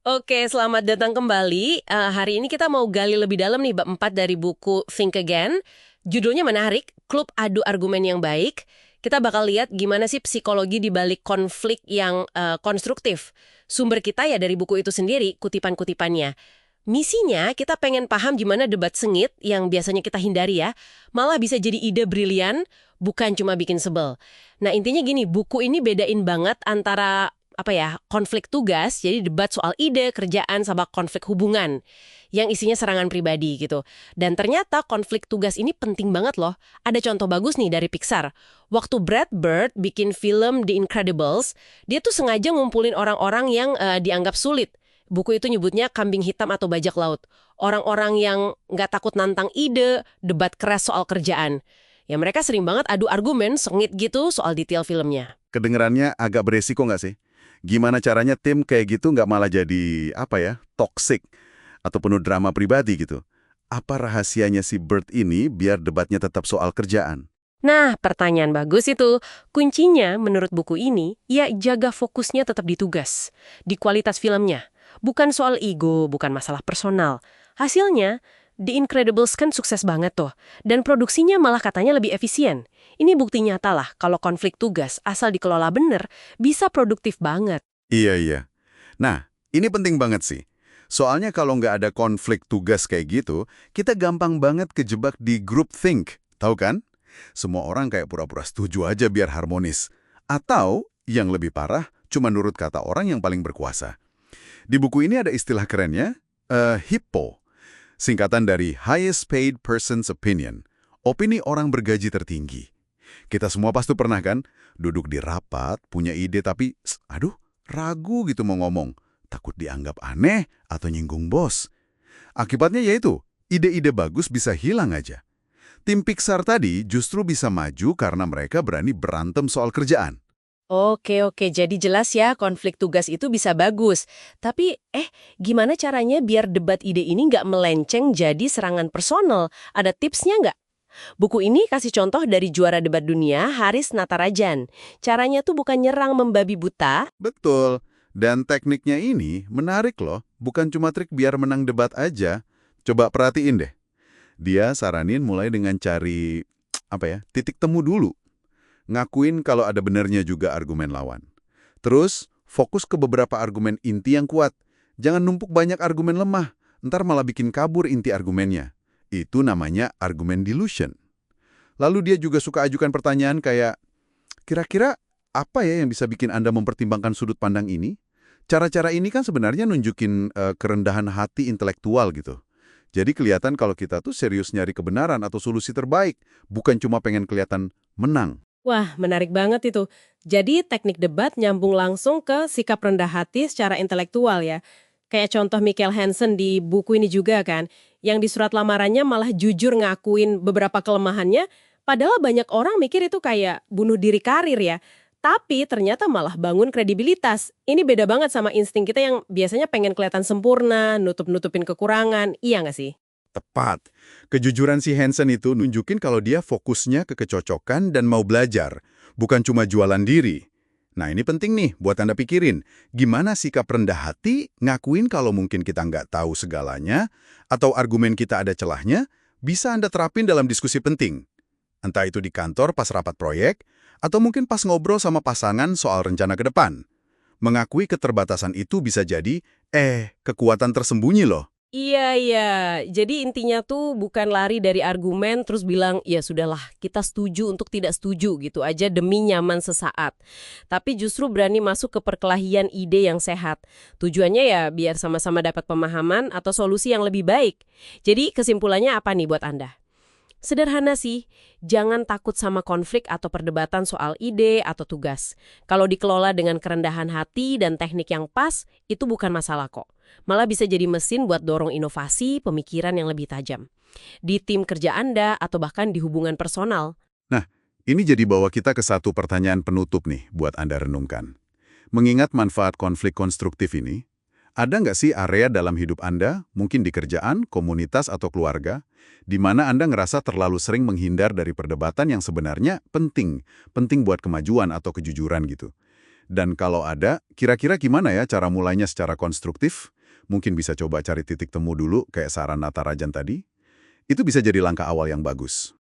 Oke, selamat datang kembali. Hari ini kita mau gali lebih dalam nih bab 4 dari buku Think Again. Judulnya menarik, Klub Adu Argumen yang Baik. Kita bakal lihat gimana sih psikologi di balik konflik yang konstruktif. Sumber kita ya dari buku itu sendiri, kutipan-kutipannya. Misinya kita pengen paham gimana debat sengit yang biasanya kita hindari ya, malah bisa jadi ide brilian, bukan cuma bikin sebel. Nah intinya gini, buku ini bedain banget antara konflik tugas, jadi debat soal ide, kerjaan, sama konflik hubungan yang isinya serangan pribadi gitu. Dan ternyata konflik tugas ini penting banget loh. Ada contoh bagus nih dari Pixar. Waktu Brad Bird bikin film The Incredibles, dia tuh sengaja ngumpulin orang-orang yang dianggap sulit. Buku itu nyebutnya kambing hitam atau bajak laut. Orang-orang yang nggak takut nantang ide, debat keras soal kerjaan. Ya mereka sering banget adu argumen, sengit gitu soal detail filmnya. Kedengerannya agak beresiko nggak sih? Gimana caranya tim kayak gitu nggak malah jadi, toxic atau penuh drama pribadi gitu? Apa rahasianya si Bird ini biar debatnya tetap soal kerjaan? Nah, pertanyaan bagus itu. Kuncinya menurut buku ini, ya jaga fokusnya tetap di tugas, di kualitas filmnya. Bukan soal ego, bukan masalah personal. Hasilnya, The Incredibles kan sukses banget tuh, dan produksinya malah katanya lebih efisien. Ini bukti nyata lah kalau konflik tugas asal dikelola bener, bisa produktif banget. Iya, iya. Nah, ini penting banget sih. Soalnya kalau nggak ada konflik tugas kayak gitu, kita gampang banget kejebak di groupthink, tahu kan? Semua orang kayak pura-pura setuju aja biar harmonis. Atau, yang lebih parah, cuma nurut kata orang yang paling berkuasa. Di buku ini ada istilah kerennya, HIPPO. Singkatan dari Highest Paid Person's Opinion, opini orang bergaji tertinggi. Kita semua pasti pernah kan, duduk di rapat, punya ide tapi, ragu gitu mau ngomong. Takut dianggap aneh atau nyinggung bos. Akibatnya yaitu, ide-ide bagus bisa hilang aja. Tim Pixar tadi justru bisa maju karena mereka berani berantem soal kerjaan. Oke, jadi jelas ya konflik tugas itu bisa bagus. Tapi, gimana caranya biar debat ide ini nggak melenceng jadi serangan personal? Ada tipsnya nggak? Buku ini kasih contoh dari juara debat dunia, Haris Natarajan. Caranya tuh bukan nyerang membabi buta. Betul. Dan tekniknya ini menarik loh, bukan cuma trik biar menang debat aja. Coba perhatiin deh. Dia saranin mulai dengan cari, titik temu dulu. Ngakuin kalau ada benernya juga argumen lawan. Terus, fokus ke beberapa argumen inti yang kuat. Jangan numpuk banyak argumen lemah, ntar malah bikin kabur inti argumennya. Itu namanya argumen dilution. Lalu dia juga suka ajukan pertanyaan kayak, kira-kira apa ya yang bisa bikin Anda mempertimbangkan sudut pandang ini? Cara-cara ini kan sebenarnya nunjukin kerendahan hati intelektual gitu. Jadi kelihatan kalau kita tuh serius nyari kebenaran atau solusi terbaik, bukan cuma pengen kelihatan menang. Wah, menarik banget itu. Jadi teknik debat nyambung langsung ke sikap rendah hati secara intelektual ya. Kayak contoh Michael Hansen di buku ini juga kan, yang di surat lamarannya malah jujur ngakuin beberapa kelemahannya, padahal banyak orang mikir itu kayak bunuh diri karir ya. Tapi ternyata malah bangun kredibilitas. Ini beda banget sama insting kita yang biasanya pengen kelihatan sempurna, nutup-nutupin kekurangan, iya nggak sih? Tepat. Kejujuran si Hansen itu nunjukin kalau dia fokusnya ke kecocokan dan mau belajar, bukan cuma jualan diri. Nah ini penting nih buat Anda pikirin, gimana sikap rendah hati ngakuin kalau mungkin kita nggak tahu segalanya, atau argumen kita ada celahnya, bisa Anda terapin dalam diskusi penting. Entah itu di kantor pas rapat proyek, atau mungkin pas ngobrol sama pasangan soal rencana ke depan. Mengakui keterbatasan itu bisa jadi, kekuatan tersembunyi loh. Iya. Jadi intinya tuh bukan lari dari argumen terus bilang, ya sudahlah kita setuju untuk tidak setuju gitu aja demi nyaman sesaat. Tapi justru berani masuk ke perkelahian ide yang sehat. Tujuannya ya biar sama-sama dapat pemahaman atau solusi yang lebih baik. Jadi kesimpulannya apa nih buat Anda? Sederhana sih, jangan takut sama konflik atau perdebatan soal ide atau tugas. Kalau dikelola dengan kerendahan hati dan teknik yang pas, itu bukan masalah kok. Malah bisa jadi mesin buat dorong inovasi, pemikiran yang lebih tajam. Di tim kerja Anda atau bahkan di hubungan personal. Nah, ini jadi bawa kita ke satu pertanyaan penutup nih buat Anda renungkan. Mengingat manfaat konflik konstruktif ini, ada nggak sih area dalam hidup Anda, mungkin di kerjaan, komunitas, atau keluarga, di mana Anda ngerasa terlalu sering menghindar dari perdebatan yang sebenarnya penting buat kemajuan atau kejujuran gitu. Dan kalau ada, kira-kira gimana ya cara mulainya secara konstruktif? Mungkin bisa coba cari titik temu dulu, kayak saran Natarajan tadi. Itu bisa jadi langkah awal yang bagus.